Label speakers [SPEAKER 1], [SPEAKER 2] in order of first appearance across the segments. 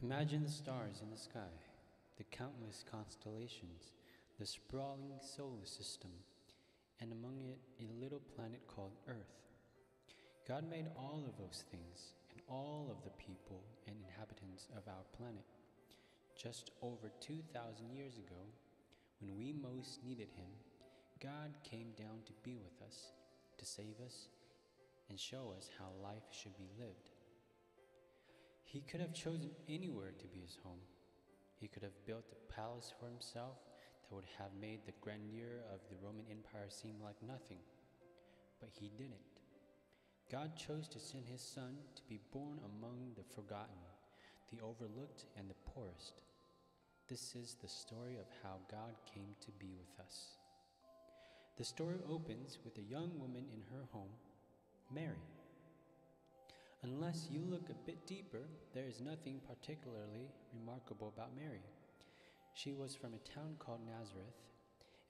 [SPEAKER 1] Imagine the stars in the sky, the countless constellations, the sprawling solar system, and among it a little planet called Earth. God made all of those things and all of the people and inhabitants of our planet. Just over 2,000 years ago, when we most needed Him, God came down to be with us, to save us, and show us how life should be lived. He could have chosen anywhere to be His home. He could have built a palace for Himself that would have made the grandeur of the Roman Empire seem like nothing. But He didn't. God chose to send His Son to be born among the forgotten, the overlooked, and the poorest. This is the story of how God came to be with us. The story opens with a young woman in her home, Mary. Unless you look a bit deeper, there is nothing particularly remarkable about Mary. She was from a town called Nazareth,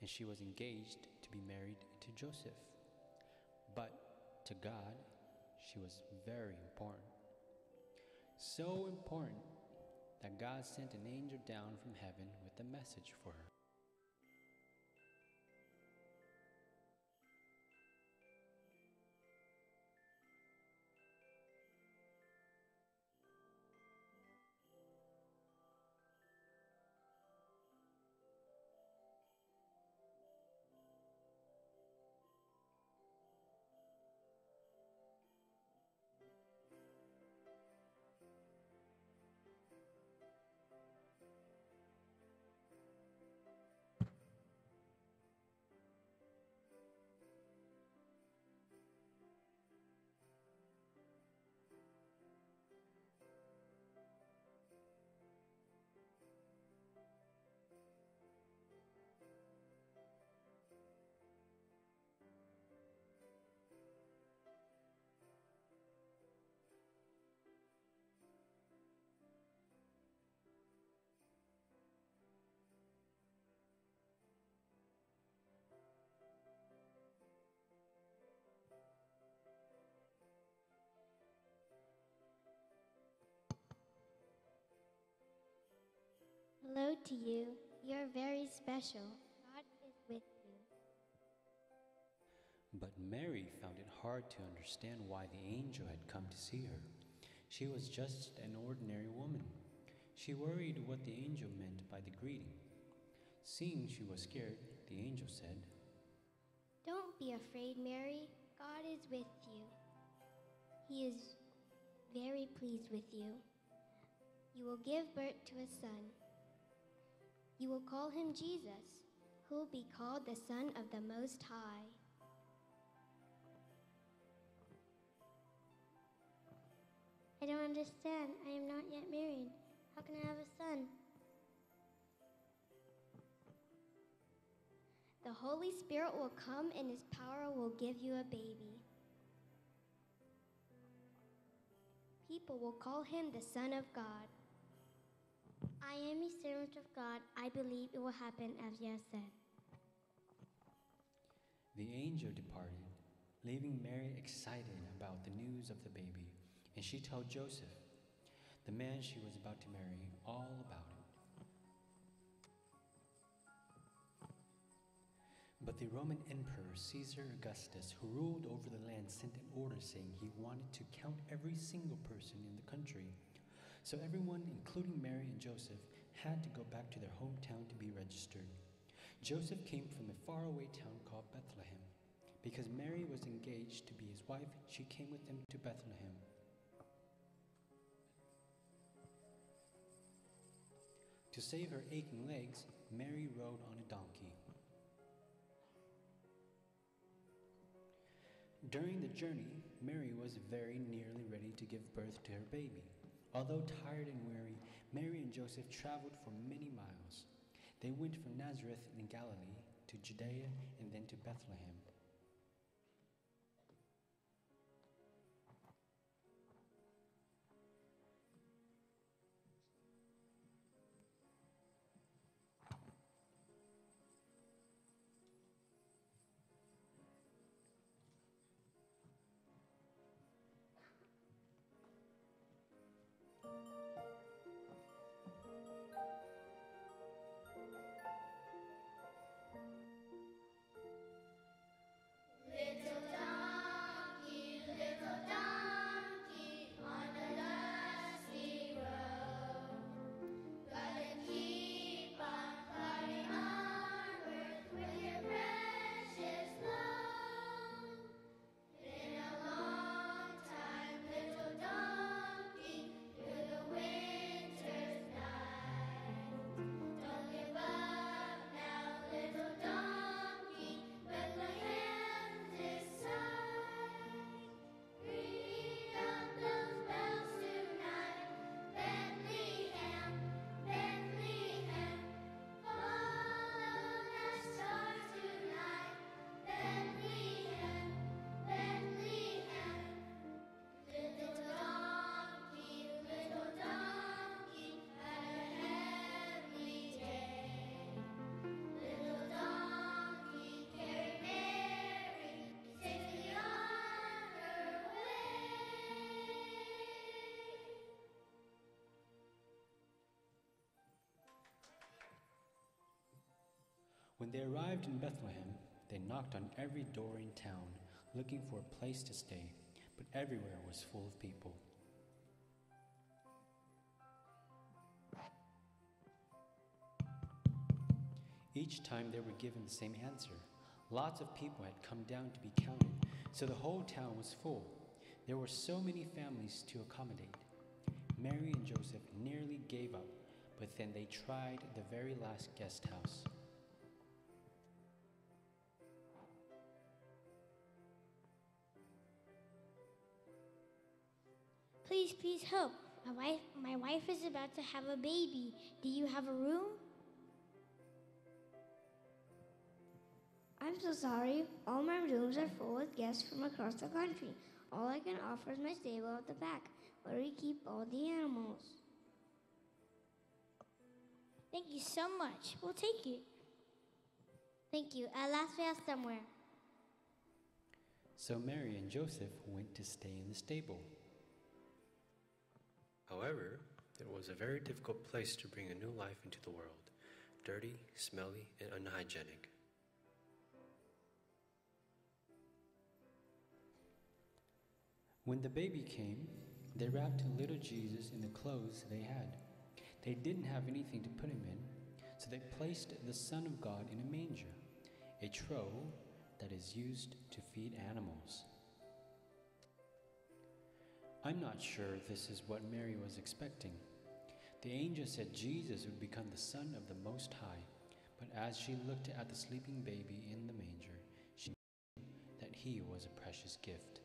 [SPEAKER 1] and she was engaged to be married to Joseph. But to God, she was very important. So important that God sent an angel down from heaven with a message for her.
[SPEAKER 2] Hello to you. You're very special. God is with you.
[SPEAKER 1] But Mary found it hard to understand why the angel had come to see her. She was just an ordinary woman. She worried what the angel meant by the greeting. Seeing she was scared, the angel said,
[SPEAKER 2] Don't be afraid, Mary. God is with you. He is very pleased with you. You will give birth to a son. You will call him Jesus, who will be called the Son of the Most High. I don't understand. I am not yet married. How can I have a son? The Holy Spirit will come and His power will give you a baby. People will call him the Son of God. I am a servant of God. I believe it will happen as you have said.
[SPEAKER 1] The angel departed, leaving Mary excited about the news of the baby, and she told Joseph, the man she was about to marry, all about it. But the Roman Emperor Caesar Augustus, who ruled over the land, sent an order saying he wanted to count every single person in the country. So everyone, including Mary and Joseph, had to go back to their hometown to be registered. Joseph came from a faraway town called Bethlehem. Because Mary was engaged to be his wife, she came with him to Bethlehem. To save her aching legs, Mary rode on a donkey. During the journey, Mary was very nearly ready to give birth to her baby. Although tired and weary, Mary and Joseph traveled for many miles. They went from Nazareth in Galilee to Judea and then to Bethlehem. When they arrived in Bethlehem, they knocked on every door in town, looking for a place to stay, but everywhere was full of people. Each time they were given the same answer. Lots of people had come down to be counted, so the whole town was full. There were so many families to accommodate. Mary and Joseph nearly gave up, but then they tried the very last guest house.
[SPEAKER 2] Please help. My wife is about to have a baby. Do you have a room?
[SPEAKER 3] I'm so sorry. All my rooms are full with guests from across the country. All I can offer is my stable at the back, where we keep all the animals.
[SPEAKER 2] Thank you so much. We'll take it. Thank you. At last we have somewhere.
[SPEAKER 1] So Mary and Joseph went to stay in the stable. However, it was a very difficult place to bring a new life into the world, dirty, smelly, and unhygienic. When the baby came, they wrapped little Jesus in the clothes they had. They didn't have anything to put him in, so they placed the Son of God in a manger, a trough that is used to feed animals. I'm not sure this is what Mary was expecting. The angel said Jesus would become the Son of the Most High, but as she looked at the sleeping baby in the manger, she knew that he was a precious gift.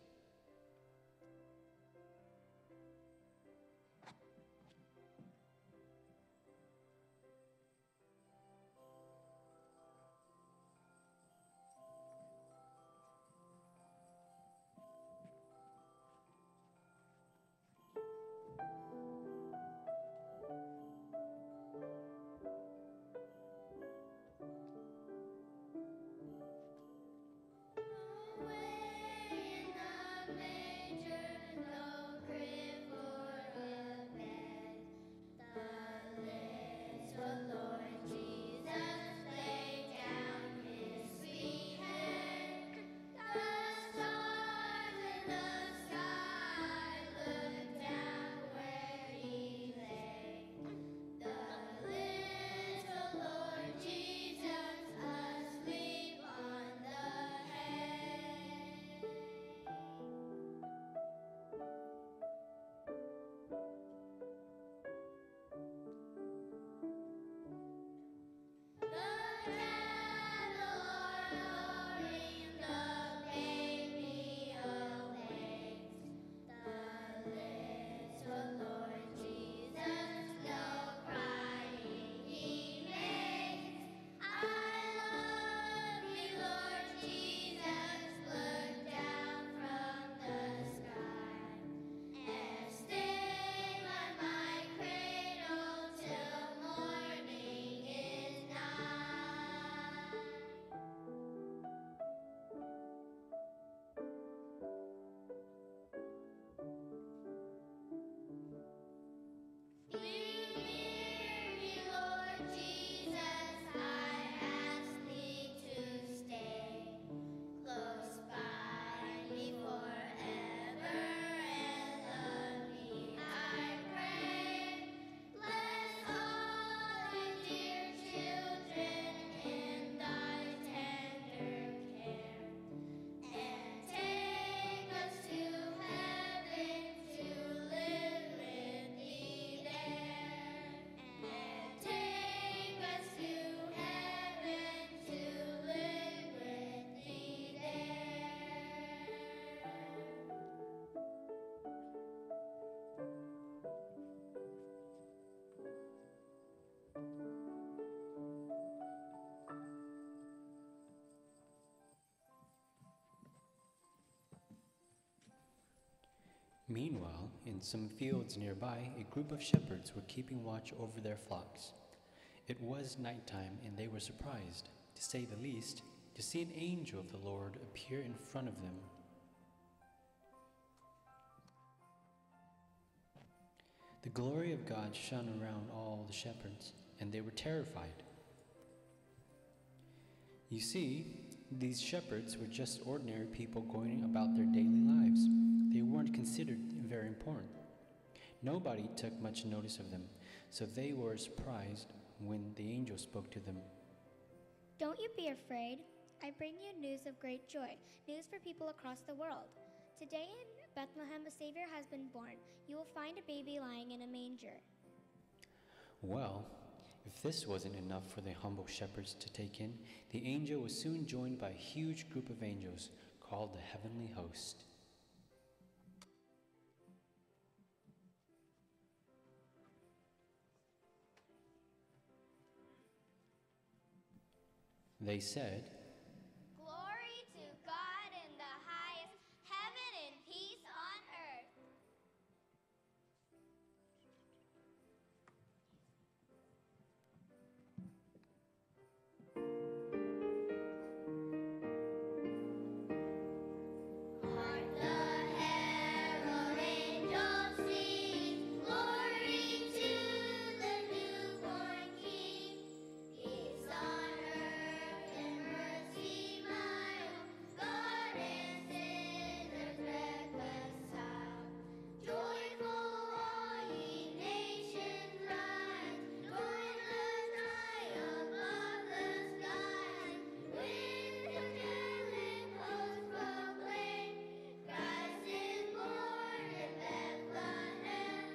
[SPEAKER 1] Meanwhile, in some fields nearby, a group of shepherds were keeping watch over their flocks. It was nighttime, and they were surprised, to say the least, to see an angel of the Lord appear in front of them. The glory of God shone around all the shepherds, and they were terrified. You see, these shepherds were just ordinary people going about their daily lives. They weren't considered very important. Nobody took much notice of them, so they were surprised when the angel spoke to them.
[SPEAKER 4] Don't you be afraid. I bring you news of great joy, news for people across the world. Today in Bethlehem, a Savior has been born. You will find a baby lying in a manger.
[SPEAKER 1] Well, if this wasn't enough for the humble shepherds to take in, the angel was soon joined by a huge group of angels called the heavenly host. They said,
[SPEAKER 5] "Glory to God in the highest, heaven and peace on earth." Hark the herald angels sing, glory to the newborn King. Peace on earth and mercy mild, God and sinners reconciled. Joyful all ye nations rise, join the triumph of the skies. With angelic hosts proclaim, Christ is born in Bethlehem.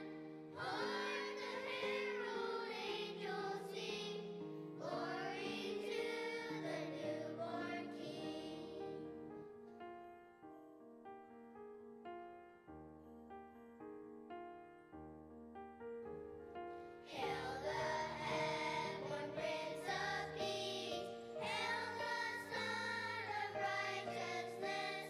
[SPEAKER 5] Hark the herald angels sing, glory to the newborn King. Hail the heaven-born Prince of Peace, hail the Son of Righteousness.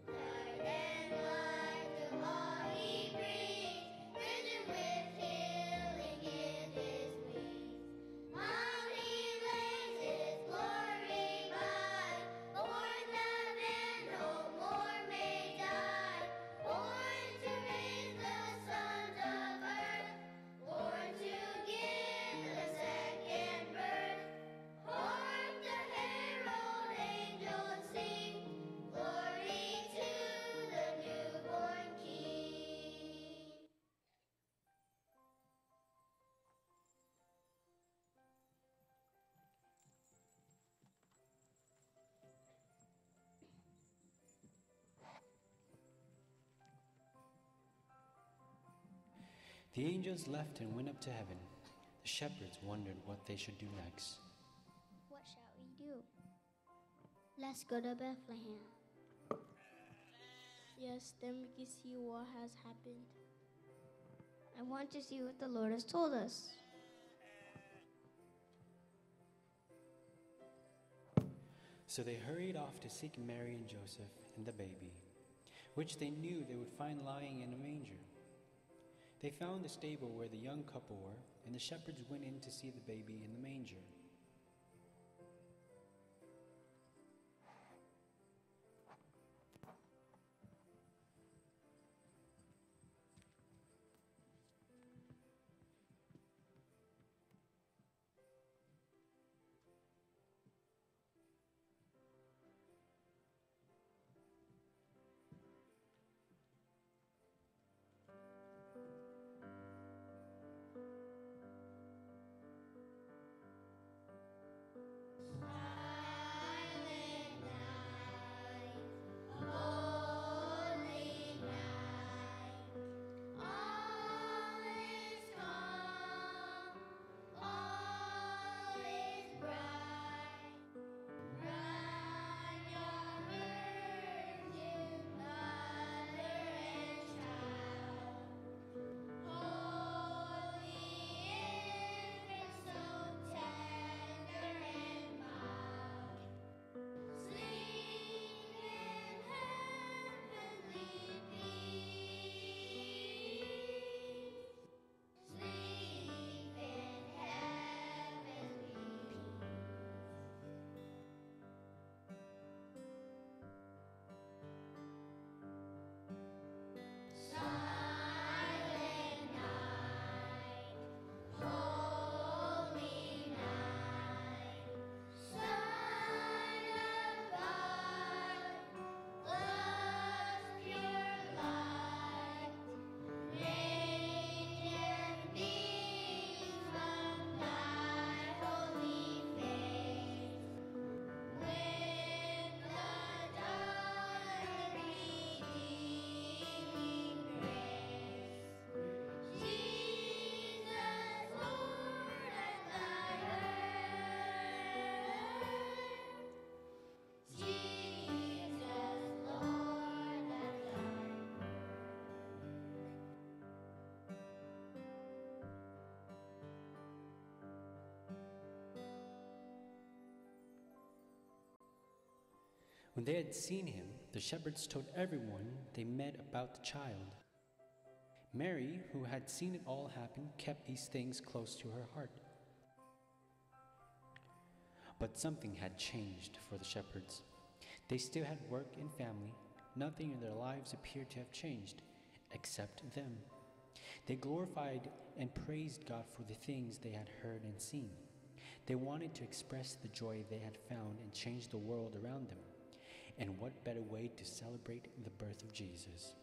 [SPEAKER 5] Light and life to all he brings, risen with healing in his wings. While he lays his glory by, born that man no more may die. Born to raise the sons of earth, born to give the second birth. Hark the herald angels sing, glory to the newborn King.
[SPEAKER 1] The angels left and went up to heaven. The shepherds wondered what they should do next.
[SPEAKER 2] What shall we do? Let's go to Bethlehem.
[SPEAKER 6] Yes, then we can see what has happened.
[SPEAKER 3] I want to see what the Lord has told us.
[SPEAKER 1] So they hurried off to seek Mary and Joseph and the baby, which they knew they would find lying in a manger. They found the stable where the young couple were, and the shepherds went in to see the baby in the manger. When they had seen him, the shepherds told everyone they met about the child. Mary, who had seen it all happen, kept these things close to her heart. But something had changed for the shepherds. They still had work and family. Nothing in their lives appeared to have changed, except them. They glorified and praised God for the things they had heard and seen. They wanted to express the joy they had found and change the world around them. And what better way to celebrate the birth of Jesus?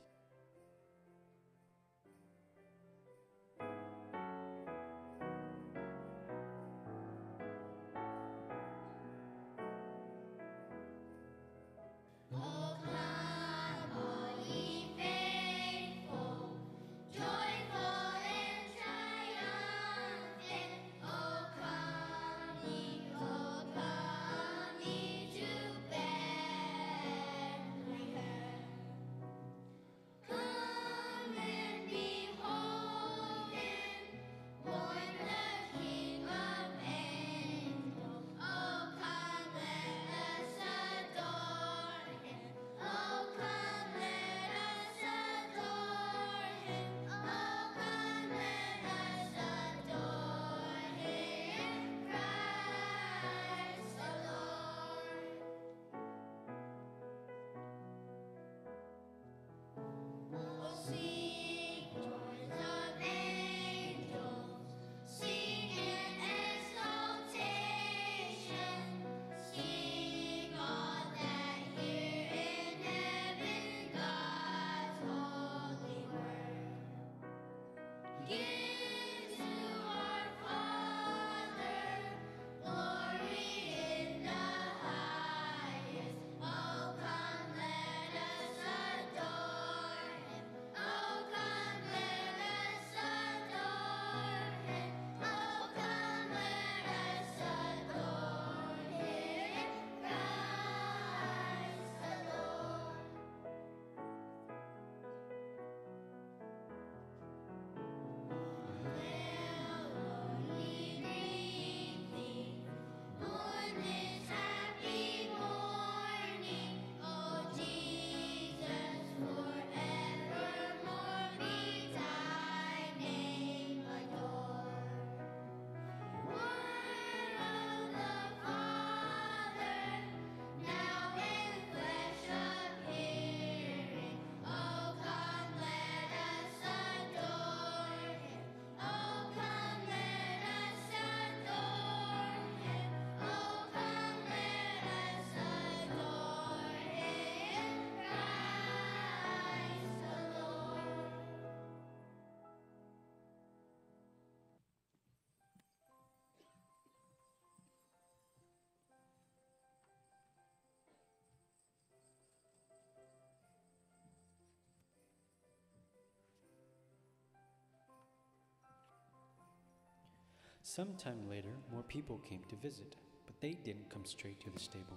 [SPEAKER 1] Sometime later, more people came to visit, but they didn't come straight to the stable.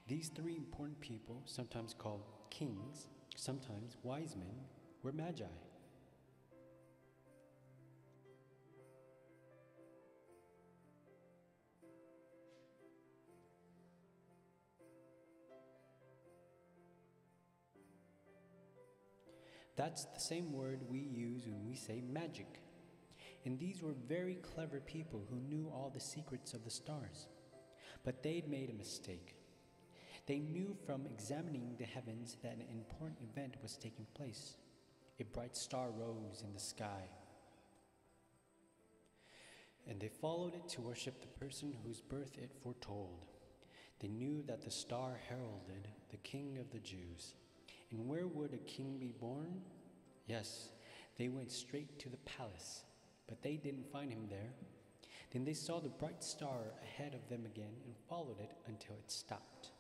[SPEAKER 1] These three important people, sometimes called kings, sometimes wise men, were magi. That's the same word we use when we say magic. And these were very clever people who knew all the secrets of the stars. But they'd made a mistake. They knew from examining the heavens that an important event was taking place. A bright star rose in the sky. And they followed it to worship the person whose birth it foretold. They knew that the star heralded the King of the Jews. And where would a king be born? Yes, they went straight to the palace, but they didn't find him there. Then they saw the bright star ahead of them again and followed it until it stopped.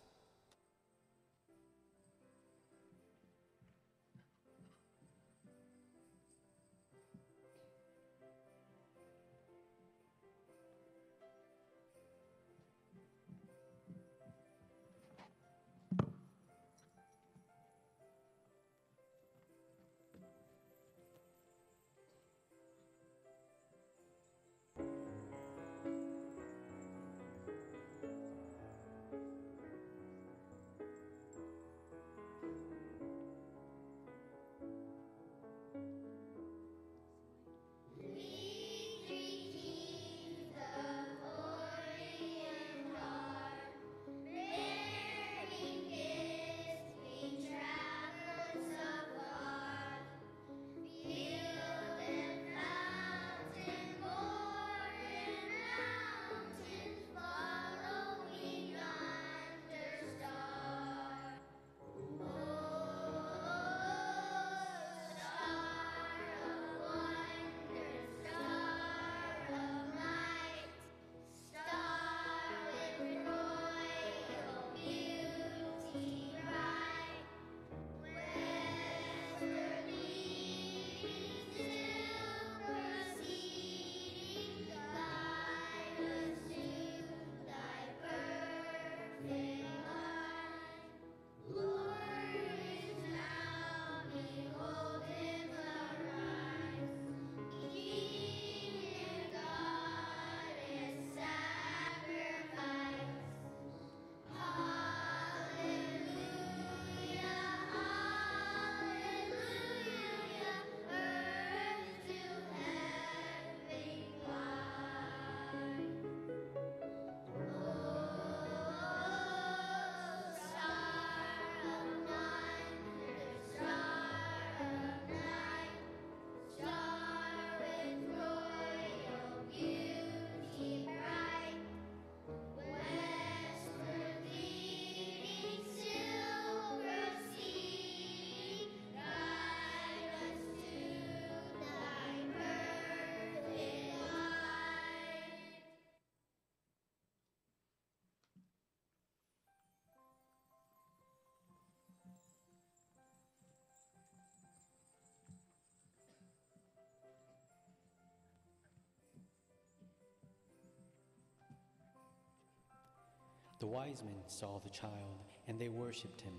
[SPEAKER 1] The wise men saw the child, and they worshipped him.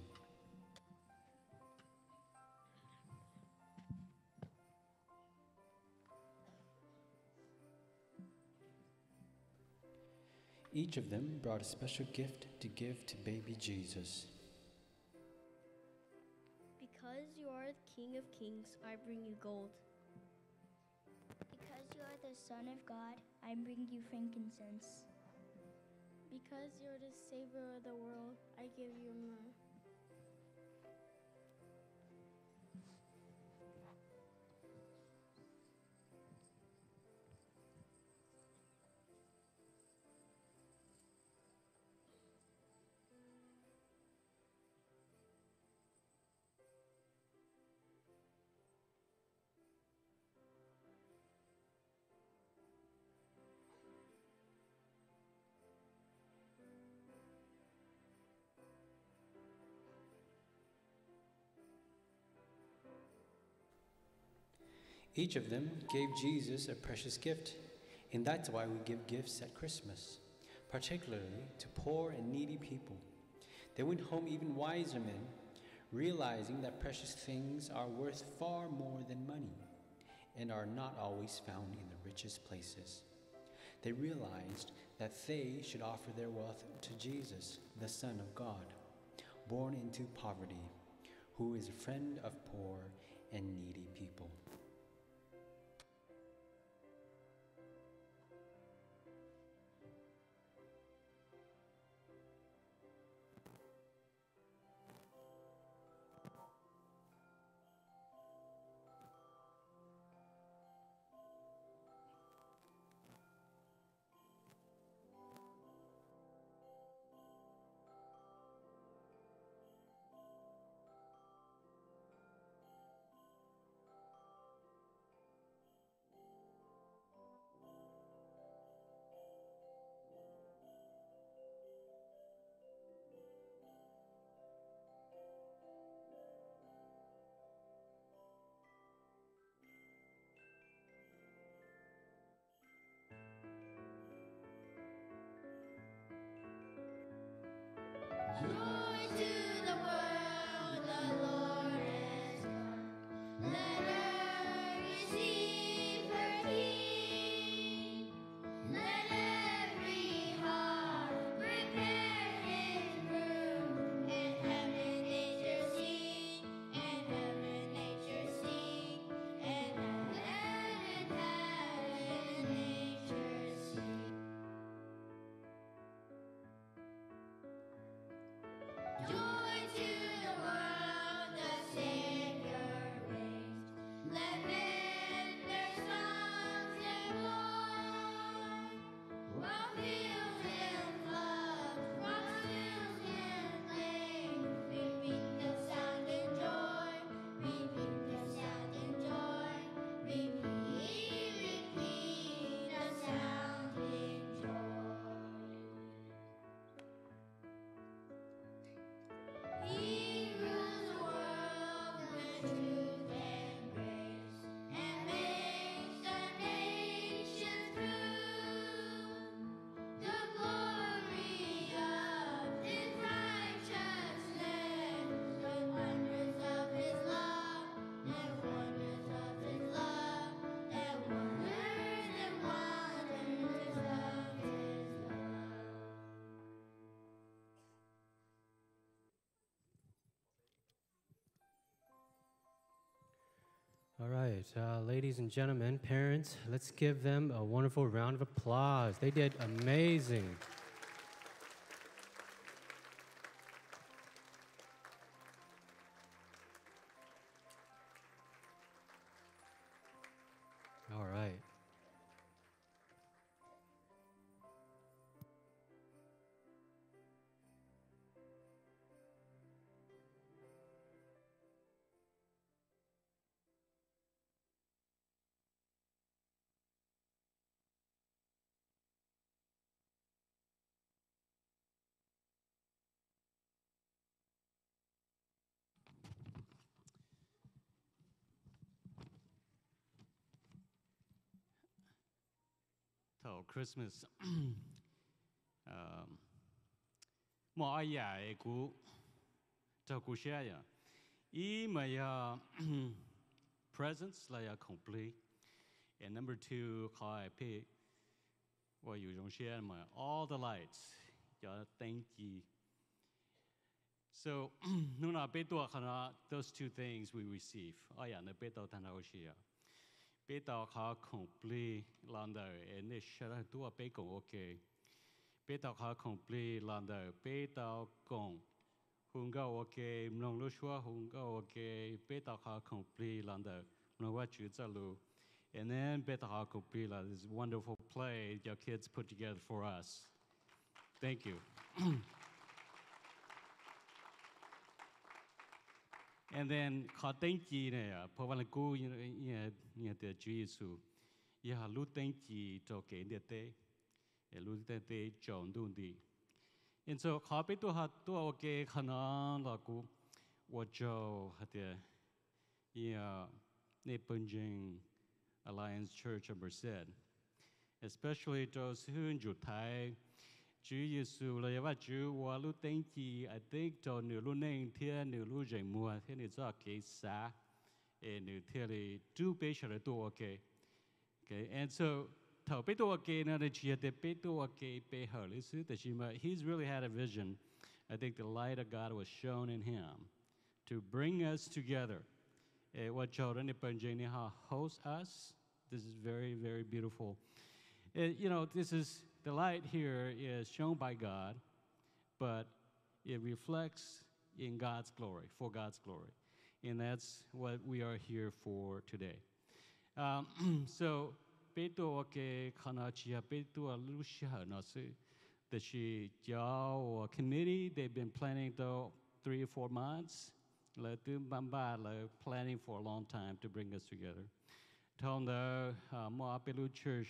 [SPEAKER 1] Each of them brought a special gift to give to baby Jesus.
[SPEAKER 6] Because you are the King of Kings, I bring you gold.
[SPEAKER 7] Because you are the Son of God, I bring you frankincense.
[SPEAKER 6] Because you are the Savior of the world, I give you myrrh.
[SPEAKER 1] Each of them gave Jesus a precious gift, and that's why we give gifts at Christmas, particularly to poor and needy people. They went home even wiser men, realizing that precious things are worth far more than money and are not always found in the richest places. They realized that they should offer their wealth to Jesus, the Son of God, born into poverty, who is a friend of poor and needy people.
[SPEAKER 5] Joy to the world, the Lord has come. Let earth receive her King. Let every heart prepare His room. And heaven nature sing, and heaven nature sing, and heaven nature sing. Joy to the world, the Savior reigns. Let men their songs employ. While fields and floods, rocks, hills and plains, repeat the sound in joy. Repeat the sound in joy. Repeat the sound in joy. He rules the world with truth and grace, and makes the nations prove the glory of His righteousness, the wonders of His love, the wonders of His love, the wonders of His love.
[SPEAKER 1] All right, ladies and gentlemen, parents, let's give them a wonderful round of applause. They did amazing. All right.
[SPEAKER 8] So Christmas, mọi giải của cho cô xe ya ý mà ya presence là complete and number two khai pe vàอยู่trong xe mà all the lights cho thank you so nung na pe tua khana those two things we receive ya na pe tao tan ao xe pe tao kha complete landa and ne shara tua pe ko okay pe tao kha complete landa pe tao kong hung ga okay mong lu shua hung ga okay pe tao kha complete landa mong wa chu za lu and then pe tao kha complete la this wonderful play your kids put together for us thank you and then kha thank you ne po wa ku you the Jesus ya lu thank you to ke de te lu te chong du di and so khá biết tôi hát tôi ok khả năng là cũng 我就hat the Nepal Alliance Church of Merced, especially those who in Jutai, Chúa Giêsu là và Chúa và lúc tên chi I think cho nửa lúc nên thiên nửa lúc dậy mùa thiên nửa cho cái xã, nửa thiên thì chú bé sẽ là tôi ok, okay, and so thầu bé tôi ok nên chỉ là bé tôi ok bé hở lý sự,แต่chỉ mà he's really had a vision. I think the light of God was shown in him to bring us together. What children in host us. This is very, very beautiful. This is the light here is shown by God, but it reflects in God's glory, for God's glory. And that's what we are here for today. So, Peto ke kanachia Peto alusha nasu. The committee, they've been planning though 3 or 4 months. Planning for a long time to bring us together. Told the Moapelu Church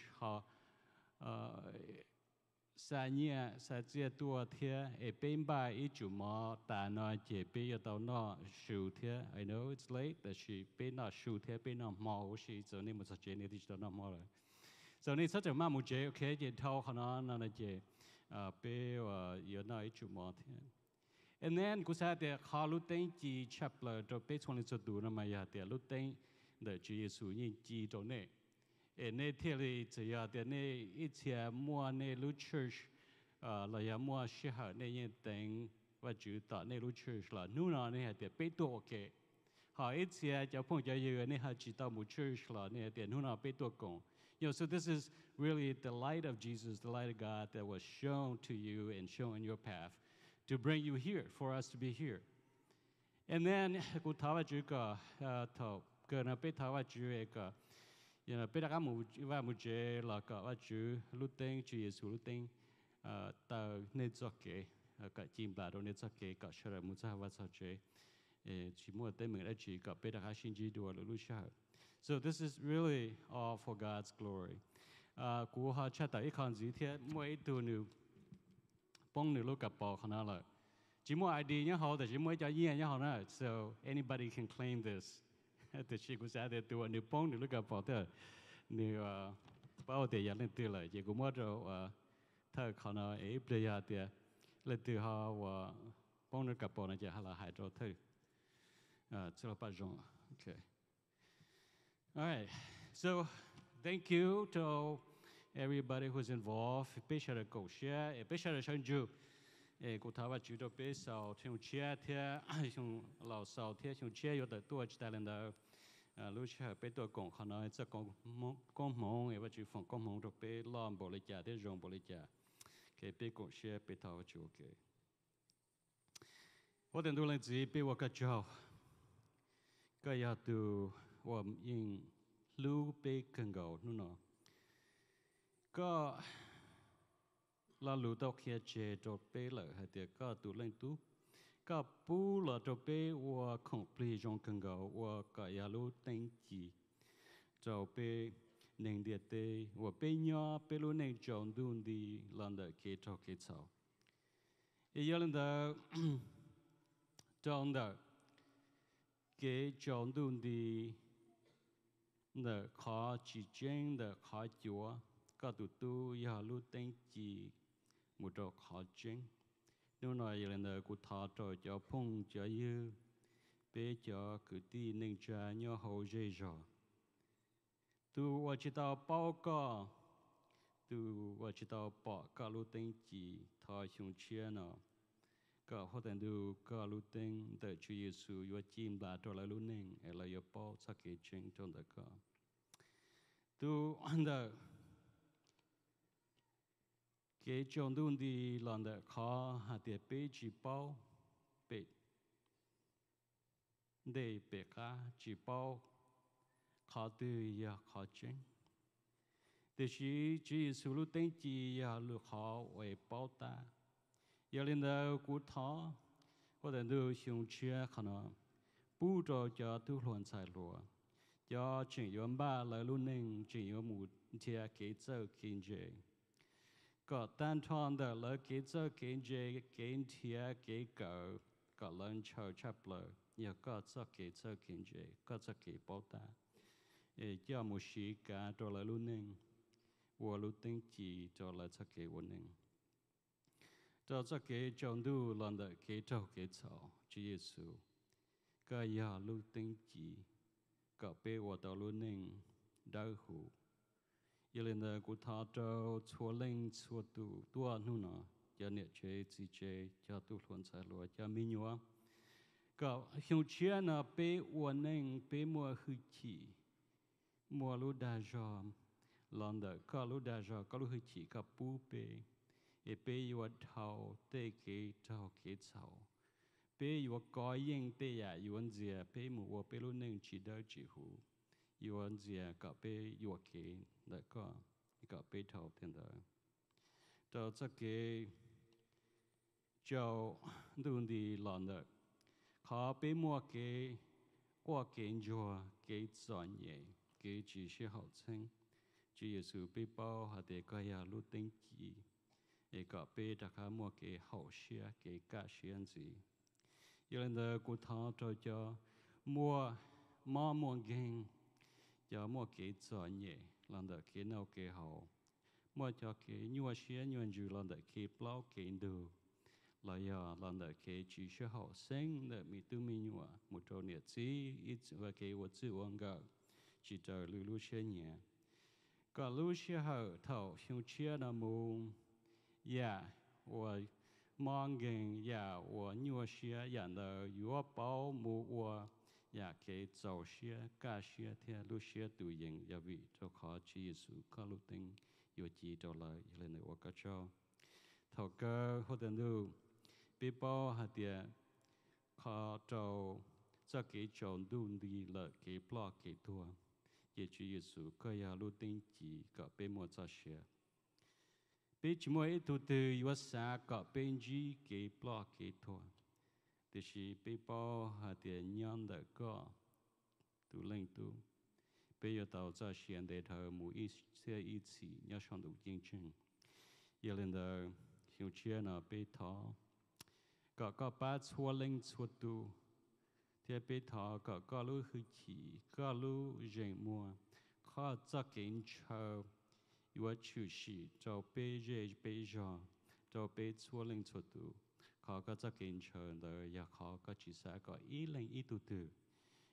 [SPEAKER 8] Sanya Satia Tua Tia, a pain by each mo, Tana Jepe, no shoot here. I know it's late that she pay not shoot here, pay not more. She's the name of such a digital not more. So, need such a mamu, okay, you tell Hanan and a J. Pay or you're not each more. And then, because I had the Halutain G chapter, the page one is a do na Maya, the Lutain, the Jesus in G donate. And they tell it, yeah, the ne, it's here more ne lu church, la ya more sheha, ne thing, what you thought ne lu church, la nuna ne had the peto okay. How it's here, Japon, you and ne had chita mu church, la ne the nuna peto gong. So this is really the light of Jesus, the light of God that was shown to you and shown in your path to bring you here, for us to be here. And then, ku tawa juga to kena pe tawa juga, pe dah kamu je la ka waju luteng Chúa Giêsu luteng ta ne zoke ka chim ba do ne zoke ka shara mu sa wa sa je chỉ mua tên mình đã chỉ ka pe dah shin ji do lu sha. So this is really all for God's glory. Ku ha cha ta ikon zi thia mỗi tu nu bong nu lu ka po khana la. Chỉ mua ID nhá họ, chỉ mua cho yên nhá họ nữa. So anybody can claim this. Thì chỉ có sẽ để tu nu bong nu lu ka po thế. Nu bao tiền nhà lên tiêu lại, chỉ có mua rồi thợ khana ấy bây giờ thì lên tiêu họ và bong nu ka po này chỉ là hai rồi thôi. Chưa bao giờ. Okay. All right, so thank you to everybody who's involved. Especially go share, especially Shanju. Cô thảo và chú đó bé sau theo chia theo xong lão sau theo xong chia有的多只人的lúc trước bé tôi cũng khả năng sẽ con mong và chú phòng con mong đó bé làm bộ lịch trả để dùng bộ lịch trả cái bé cũng share bé thảo và chú cái 我等到人自己bé我个教个要读我应路bé更高นู่นน่ะก็เรารู้ตัวแค่เจตัวเป้เลยฮะเดี๋ยวก็ตัวเล่นตัวก็ปูเราตัวเป้ว่าคงปลีจงกันก็ว่าก็อยากรู้ตั้งจีตัวเป้หนึ่งเดียเตว่าเป้ย่อเป้รู้หนึ่งจงดูดีลันเดอร์เกตตัวเกตเขาอีกอย่างเดอจงเดอเกจงดูดีเดอขอจีเจงเดอขอจัวก็ตัวอยากรู้ตั้งจีmột độ khó chính nếu nói là nơi cụ thọ cho phong cho yêu bé cho cứ ti nên cha nhau hậu dễ rồi tu và chỉ tao bao co tu và chỉ tao bỏ cả lũ tinh chỉ thọ xuống chia nó cả họ tên du cả lũ tinh để Chúa Giêsu và chim bà cho lại lũ ninh là yêu bao sắc cái chuyện trong đó cả tu anh đó cái trong đó đi làm đó khó hạt địa bé chỉ bao bé để bé cá chỉ bao khó từ ya khó chính để chỉ Giêsu lũ tinh chỉ ya lũ khó về bao ta giờ lên đó cụ thọ có thể đưa xuống chia khả năng bù cho tu luận sai lúa cho chuyện yon ba lại luôn nên chuyện yon một chia kế trợ kinh tế có tan thon đó là kế trợ kinh tế kinh tế kế cỡ có lần chờ chấp lời giờ có cho kế trợ kinh tế có cho kế bảo ta cho một sĩ cả cho lại luôn nên và luôn tính chỉ cho lại cho kế luôn nên cho kế trong du lần đó kế trâu kế cháu Chúa Giêsu cái ya luôn tính chỉ cả bé và tao luôn nên đau khổ giờ lên đó cụ thọ trâu chua lên chua tu tua nu nọ giờ nè chế chỉ chế cho tu luận sai lúa cho mình nhớ cả hiểu chia nọ bé và nên bé mua hư chỉ mua lúa đa jom lần đó cả lúa đa jom cả lúa hư chỉ cả bù bé bé yêu thầu tê kế cháu bé yêu coi yên bé ya yêu anh dìa bé mua bé luôn nên chỉ đỡ chỉ hú yêu anh dìa cả bé yêu kế đã có cả bé thầu tiền đó cho cho cái cho đun đi làm đó họ bé mua cái qua cái chùa cái chọn nhẹ cái chỉ是好称Chúa Giêsu bé bao hạt để cái ya lúc tinh chỉ để cả bé đã cả mua cái hậu xe cái cả xe gì giờ là cụ thọ cho mua mua geng cho mua cái chọn nhẹ làm được cái nào cái hậu mua cho cái nhua xe nhua dư làm được cái bao cái đồ là giờ làm được cái chỉ số hậu sinh để mi tu mi nhua một trâu nhiệt chí ít và cái vật chất quan gạo chỉ chờ lưu xe nhẹ cả lưu xe hậu thầu xong chia là mù ya 我 mong gen ya 我 nhua xe ya là yếu bảo mù 我 ya cái dầu xe cá xe theo lưu xe tự nhiên ya vì cho khó chỉ sự có lưu tình yếu chỉ cho lại lên này 我 cái cho thầu cơ hoặc là lưu bị bao hạt địa khó trâu cho cái trâu đun đi là cái plot cái tua ye Chúa Giêsu có ya lưu tình chỉ có bị mua cho xe bé chỉ mỗi tu từ yếu xa có bên gì cái plot cái tua thì chỉ bé bao hạt địa nhân đã có tu lên tu bé yếu tàu cho xe để thờ mỗi ít xe ít xí nhớ sang đủ chính chính giờ lên đó hiểu chia nó bé thọ có ba chua lên chua tu thì bé thọ có lú hư chỉ có lú rèn mua khó cho kiến chờ yếu chịu sĩ cho bé dễ bé giò cho bé chua lên chua tu khó có cho kiến chờ đó ya khó có chỉ sẽ có ý lên ý tu tu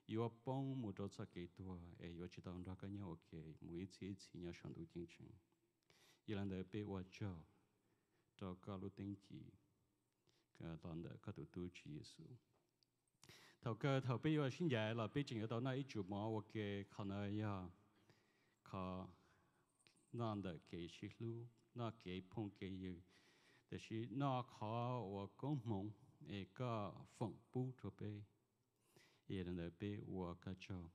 [SPEAKER 8] yếu bông một chỗ cho cái tua yếu chỉ tao đó cái nhau ok mỗi chỉ nhau sang đủ chính chính giờ lên đó bé quá cho có lú tinh chỉ cái đòn đó có tụi tôi Chúa Giêsu thầu bây giờ xin dạy là bây giờ tao nói chủ mà ok khả năng ya khả năng đó cái sự lưu nó cái phong cái gìแต่是那考我公蒙一个缝补着呗，也能的呗我个着。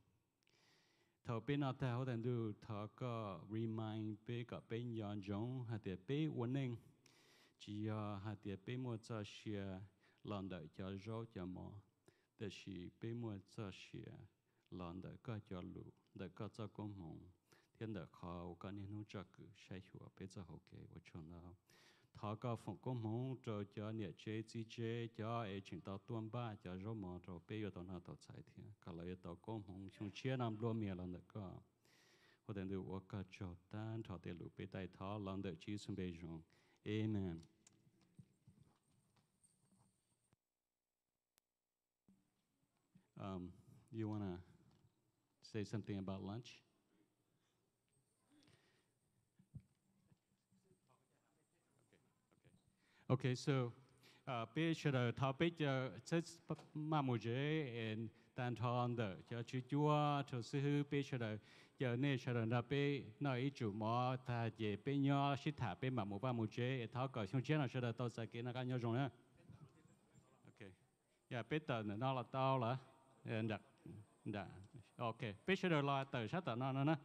[SPEAKER 8] 头边那太好等到他个 remind 呗个边样中，还得呗我能，只要还得呗么这些，让的叫肉叫么，但是呗么这些，让的个叫路，的个这公蒙，天的考我个年弄这个谁说呗这好给我说了。thọ có phòng công mong cho nhà chế chỉ chế cho ấy chuyện tao tuân ba cho rồi mà rồi bây giờ tao nào tao chạy thì cả lại tao công mong chúng chia làm luôn miệng lần được có hoặc là được work cho tan thọ tiền lục bây tay thọ lần được chỉ xuống bây giờ amen You want to say something about lunch? Okay, so picture the topic just mamuje and tan thon the cho chua cho sư picture the giờ này cho nó pe nói chủ mò ta về pe nhỏ shit thả pe mà một ba một chế tháo cởi xong chế nó cho là tao sẽ cái nó cái nhau rồi nữa. Okay, yeah, pe tờ nó là tao là đặt đặt. Okay, picture the lo tờ sát tờ nó nữa.